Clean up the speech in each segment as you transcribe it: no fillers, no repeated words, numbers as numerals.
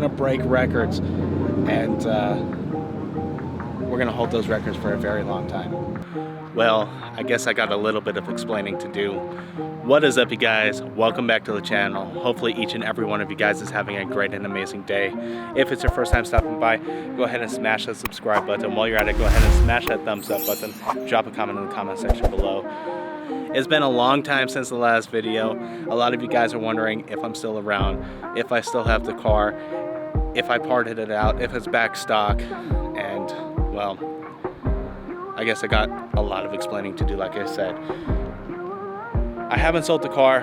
gonna break records, and we're gonna hold those records for a very long time. Well, I guess I got a little bit of explaining to do. What is up, you guys? Welcome back to the channel. Hopefully each and every one of you guys is having a great and amazing day. If it's your first time stopping by, go ahead and smash that subscribe button. While you're at it, go ahead and smash that thumbs up button. Drop a comment in the comment section below. It's been a long time since the last video. A lot of you guys are wondering if I'm still around, if I still have the car, if I parted it out, if it's back stock, and well, I guess I got a lot of explaining to do, like I said. I haven't sold the car.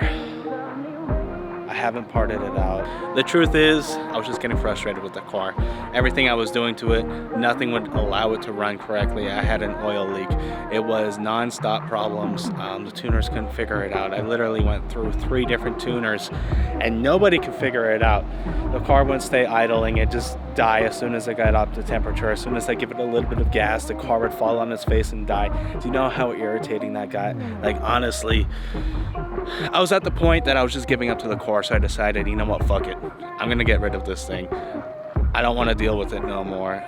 I haven't parted it out. The truth is, I was just getting frustrated with the car. Everything I was doing to it, nothing would allow it to run correctly. I had an oil leak. It was non-stop problems. The tuners couldn't figure it out. I literally went through 3 different tuners and nobody could figure it out. The car wouldn't stay idling. It just die as soon as I got up to temperature. As soon as I give it a little bit of gas, the car would fall on its face and die. Do you know how irritating that got? Like, honestly, I was at the point that I was just giving up to the car, so I decided, you know what, fuck it. I'm gonna get rid of this thing. I don't want to deal with it no more.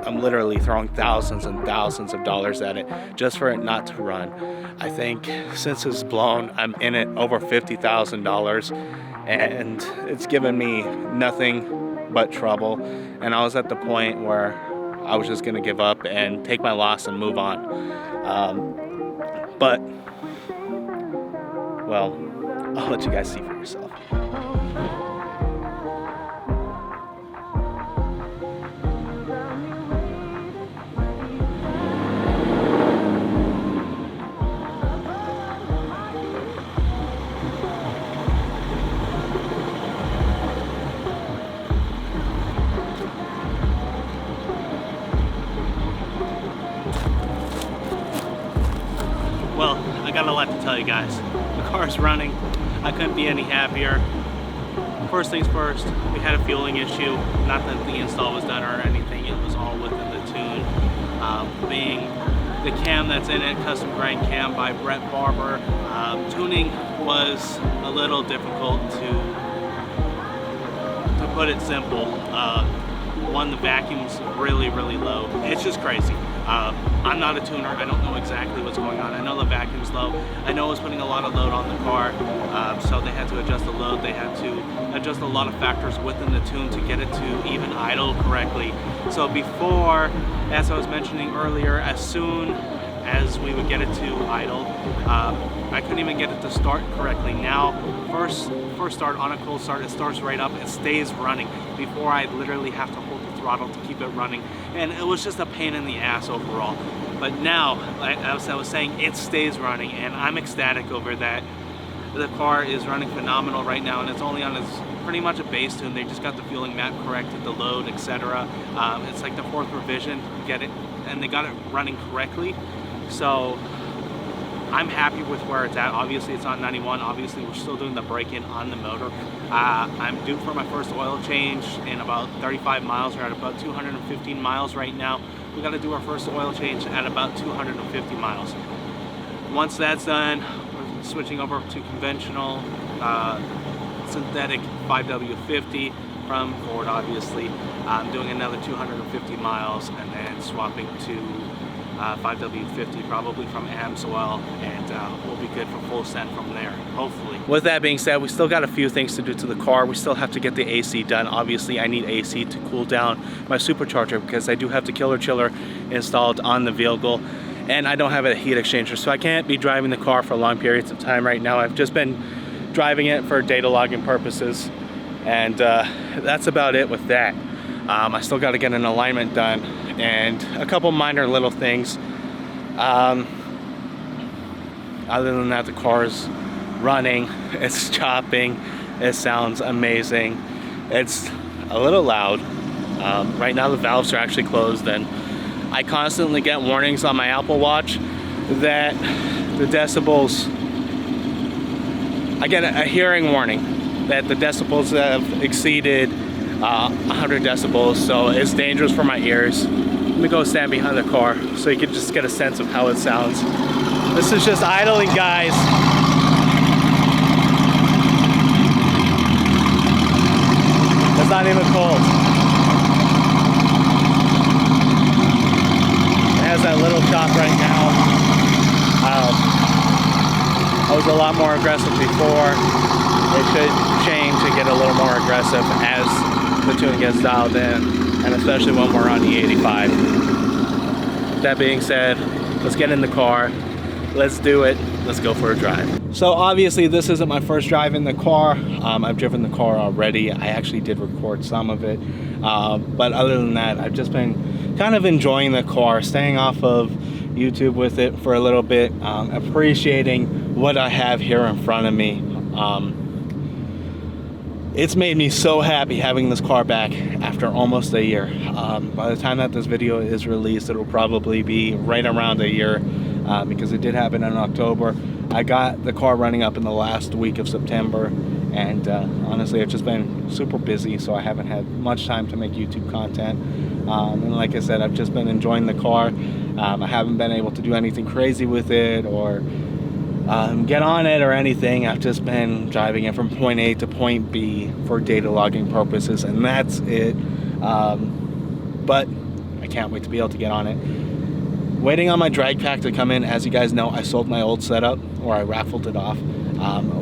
I'm literally throwing thousands and thousands of dollars at it just for it not to run. I think since it's blown, I'm in it over $50,000, and it's given me nothing but trouble. And I was at the point where I was just gonna give up and take my loss and move on. But well, I'll let you guys see for yourself. Well, I got a lot to tell you guys. The car's running. I couldn't be any happier. First things first, we had a fueling issue. Not that the install was done or anything, it was all within the tune. Being the cam that's in it, custom grind cam by Brett Barber, tuning was a little difficult to put it simple. One, the vacuum's really low. It's just crazy. I'm not a tuner. I don't know exactly what's going on. I know the vacuum's low. I know it's putting a lot of load on the car, so they had to adjust the load. They had to adjust a lot of factors within the tune to get it to even idle correctly. So before, as I was mentioning earlier, as soon as we would get it to idle, I couldn't even get it to start correctly. Now, first start on a cold start, it starts right up, it stays running. Before, I literally have to hold the throttle to keep it running, and it was just a pain in the ass overall. But now, as I was saying, it stays running, and I'm ecstatic over that. The car is running phenomenal right now, and it's only on its pretty much a base tune. They just got the fueling map corrected, the load, etc. It's like the 4th revision, get it, and they got it running correctly. So I'm happy with where it's at. Obviously it's on 91. Obviously we're still doing the break-in on the motor. I'm due for my first oil change in about 35 miles. We're at about 215 miles right now. We got to do our first oil change at about 250 miles. Once that's done, we're switching over to conventional synthetic 5W50 from Ford, obviously. I'm doing another 250 miles and then swapping to 5W50 probably from AMSOIL, and we'll be good for full send from there, hopefully. With that being said, we still got a few things to do to the car. We still have to get the AC done. Obviously I need AC to cool down my supercharger because I do have the killer chiller installed on the vehicle, and I don't have a heat exchanger, so I can't be driving the car for long periods of time right now. I've just been driving it for data logging purposes, and that's about it with that. I still got to get an alignment done and a couple minor little things. Other than that, the car's running, it's chopping, it sounds amazing. It's a little loud. Right now the valves are actually closed, and I constantly get warnings on my Apple Watch that the decibels, I get a hearing warning that the decibels have exceeded 100 decibels, so it's dangerous for my ears. Let me go stand behind the car so you can just get a sense of how it sounds. This is just idling, guys. It's not even cold. It has that little chop right now. I was a lot more aggressive before. It should change to get a little more aggressive as the tune gets dialed in, and especially when we're on E85. That being said, let's get in the car. Let's do it. Let's go for a drive. So obviously this isn't my first drive in the car. I've driven the car already. I actually did record some of it. But other than that, I've just been kind of enjoying the car, staying off of YouTube with it for a little bit, appreciating what I have here in front of me. It's made me so happy having this car back after almost a year. By the time that this video is released, it'll probably be right around a year, because it did happen in October. I got the car running up in the last week of September, and honestly, I've just been super busy, so I haven't had much time to make YouTube content. And like I said, I've just been enjoying the car. I haven't been able to do anything crazy with it or get on it or anything. I've just been driving it from point A to point B for data logging purposes, and that's it. But I can't wait to be able to get on it. Waiting on my drag pack to come in. As you guys know, I sold my old setup, or I raffled it off.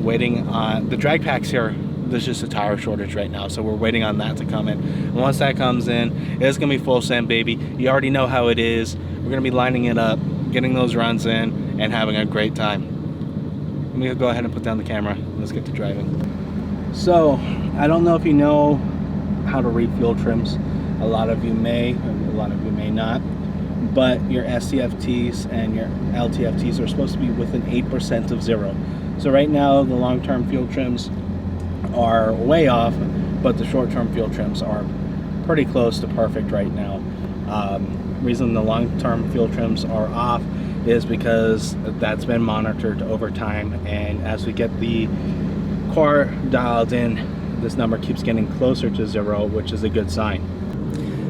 Waiting on the drag packs here. There's just a tire shortage right now, so we're waiting on that to come in. And once that comes in, it's gonna be full send, baby. You already know how it is. We're gonna be lining it up, getting those runs in, and having a great time. Let me go ahead and put down the camera. Let's get to driving. So, I don't know if you know how to read fuel trims. A lot of you may, a lot of you may not. But your SCFTs and your LTFTs are supposed to be within 8% of zero. So right now, the long-term fuel trims are way off, but the short-term fuel trims are pretty close to perfect right now. Reason the long-term fuel trims are off is because that's been monitored over time, and as we get the car dialed in, this number keeps getting closer to zero, which is a good sign.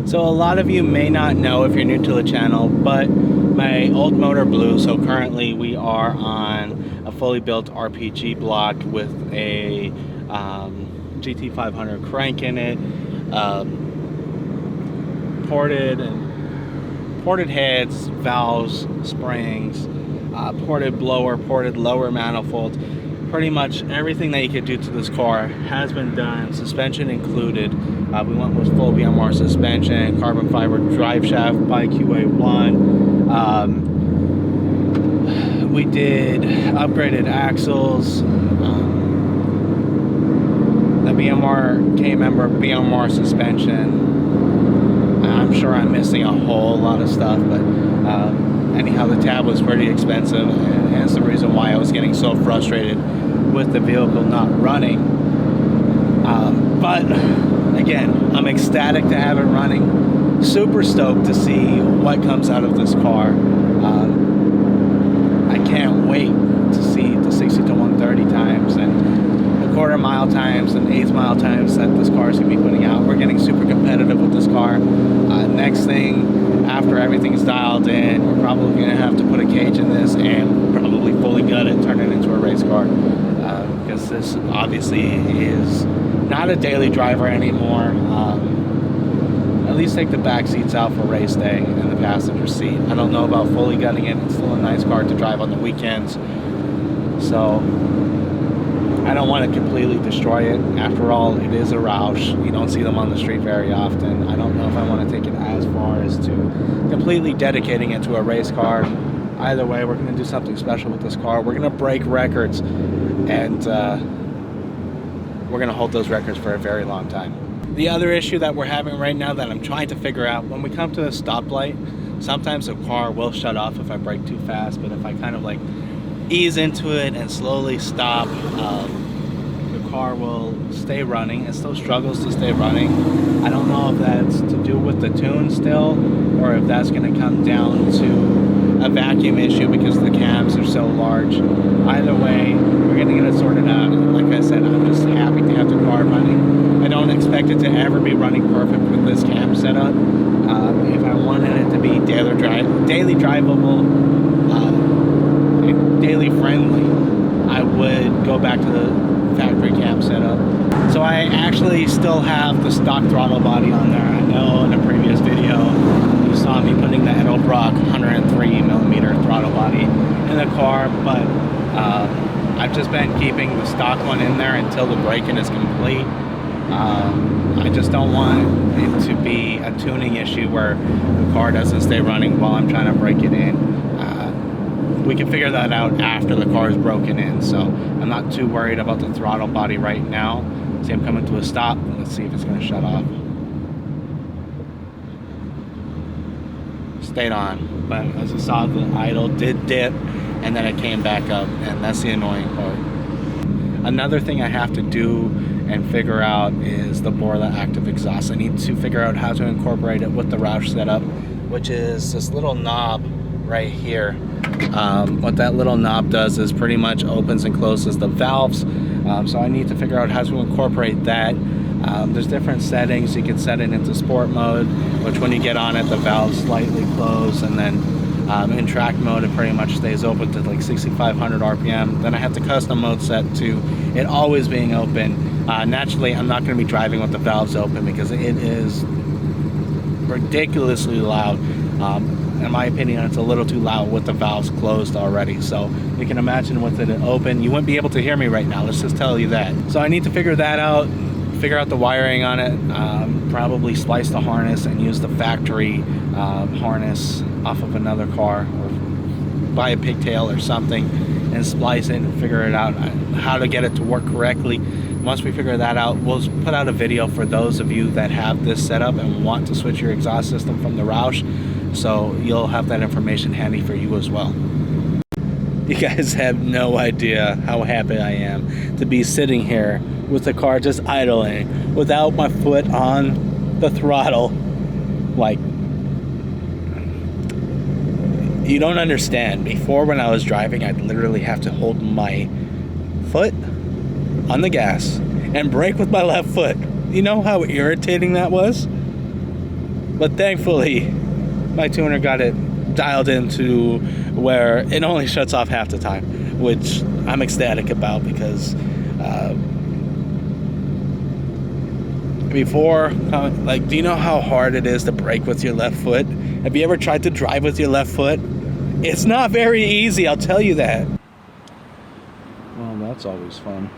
So a lot of you may not know if you're new to the channel, but my old motor blew. So currently we are on a fully built RPG block with a GT500 crank in it, ported heads, valves, springs, ported blower, ported lower manifold. Pretty much everything that you could do to this car has been done, suspension included. We went with full BMR suspension, carbon fiber drive shaft by QA1. We did upgraded axles, the BMR K-member BMR suspension. I'm sure I'm missing a whole lot of stuff, but anyhow, the tab was pretty expensive, and that's the reason why I was getting so frustrated with the vehicle not running. But again, I'm ecstatic to have it running. Super stoked to see what comes out of this car. I can't wait to see the 60 to 130 times and the quarter mile times and eighth mile times that this car is going to be putting out. We're getting super competitive with this car. Next thing, after everything's dialed in, we're probably going to have to put a cage in this and probably fully gut it, turn it into a race car. Because this obviously is not a daily driver anymore. At least take the back seats out for race day and the passenger seat. I don't know about fully gutting it. It's still a nice car to drive on the weekends. So I don't want to completely destroy it. After all, it is a Roush. You don't see them on the street very often. I don't know if I want to take it as far as to completely dedicating it to a race car. Either way, we're going to do something special with this car. We're going to break records, and we're going to hold those records for a very long time. The other issue that we're having right now that I'm trying to figure out, when we come to a stoplight, sometimes the car will shut off if I brake too fast, but if I kind of like ease into it and slowly stop, the car will stay running. It still struggles to stay running. I don't know if that's to do with the tune still, or if that's going to come down to a vacuum issue because the cams are so large. Either way, we're going to get it sorted out. And like I said, I'm just happy to have the car running. I don't expect it to ever be running perfect with this cam setup. If I wanted it to be daily drivable, and daily friendly, I would go back to the factory cam setup. So I actually still have the stock throttle body on there. I know in a previous video you saw me putting the Edelbrock 103mm throttle body in the car, but I've just been keeping the stock one in there until the braking is complete. I just don't want it to be a tuning issue where the car doesn't stay running while I'm trying to break it in. We can figure that out after the car is broken in, so I'm not too worried about the throttle body right now. See, I'm coming to a stop. Let's see if it's going to shut off. Stayed on, but as you saw, the idle did dip and then it came back up, and that's the annoying part. Another thing I have to do and figure out is the Borla active exhaust. I need to figure out how to incorporate it with the Roush setup, which is this little knob right here. What that little knob does is pretty much opens and closes the valves. So I need to figure out how to incorporate that. There's different settings. You can set it into sport mode, which when you get on it, the valves slightly close, and then in track mode, it pretty much stays open to like 6,500 RPM. Then I have the custom mode set to it always being open. Naturally, I'm not going to be driving with the valves open because it is ridiculously loud. In my opinion, it's a little too loud with the valves closed already. So you can imagine with it open, you wouldn't be able to hear me right now. Let's just tell you that. So I need to figure that out, figure out the wiring on it, probably splice the harness and use the factory harness off of another car, or buy a pigtail or something and splice it and figure it out how to get it to work correctly. Once we figure that out, we'll put out a video for those of you that have this setup and want to switch your exhaust system from the Roush, so you'll have that information handy for you as well. You guys have no idea how happy I am to be sitting here with the car just idling without my foot on the throttle. Like, you don't understand. Before, when I was driving, I'd literally have to hold my foot on the gas and brake with my left foot. You know how irritating that was? But thankfully, my tuner got it dialed into where it only shuts off half the time, which I'm ecstatic about, because before, like, do you know how hard it is to brake with your left foot? Have you ever tried to drive with your left foot? It's not very easy, I'll tell you that. Well, that's always fun.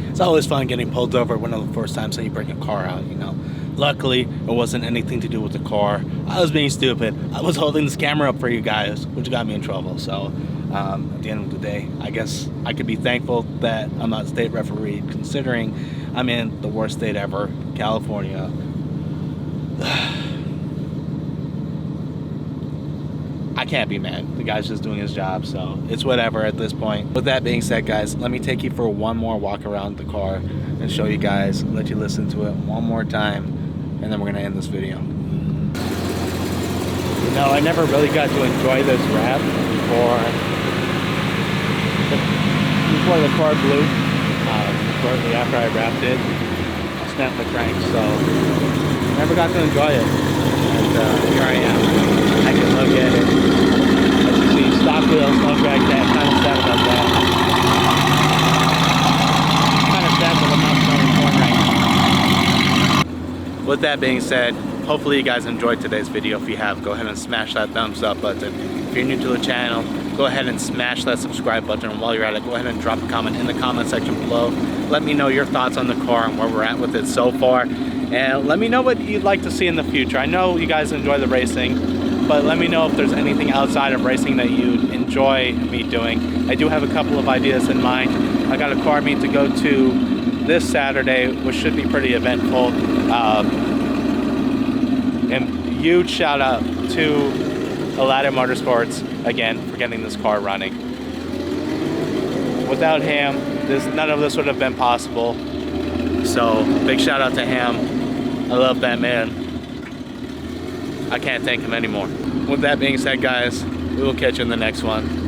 It's always fun getting pulled over one of the first times that you bring a car out, you know. Luckily, it wasn't anything to do with the car. I was being stupid. I was holding this camera up for you guys, which got me in trouble. So, at the end of the day, I guess I could be thankful that I'm not state refereed, considering I'm in the worst state ever, California. I can't be mad. The guy's just doing his job, so it's whatever at this point. With that being said, guys, let me take you for one more walk around the car and show you guys, let you listen to it one more time, and then we're gonna end this video. You know, I never really got to enjoy this wrap before the car blew. Shortly after I wrapped it, I snapped the crank, so never got to enjoy it. And here I am. I can look at it. As you see, stock wheels, no drag that. Kind of sad about that. Kind of sad that I'm not showing corn right now. With that being said, hopefully you guys enjoyed today's video. If you have, go ahead and smash that thumbs up button. If you're new to the channel, go ahead and smash that subscribe button. And while you're at it, go ahead and drop a comment in the comment section below. Let me know your thoughts on the car and where we're at with it so far. And let me know what you'd like to see in the future. I know you guys enjoy the racing, but let me know if there's anything outside of racing that you enjoy me doing. I do have a couple of ideas in mind. I got a car meet to go to this Saturday, which should be pretty eventful. And huge shout out to Aladdin Motorsports, again, for getting this car running. Without him, none of this would have been possible. So, big shout out to him. I love that man. I can't thank him anymore. With that being said, guys, we will catch you in the next one.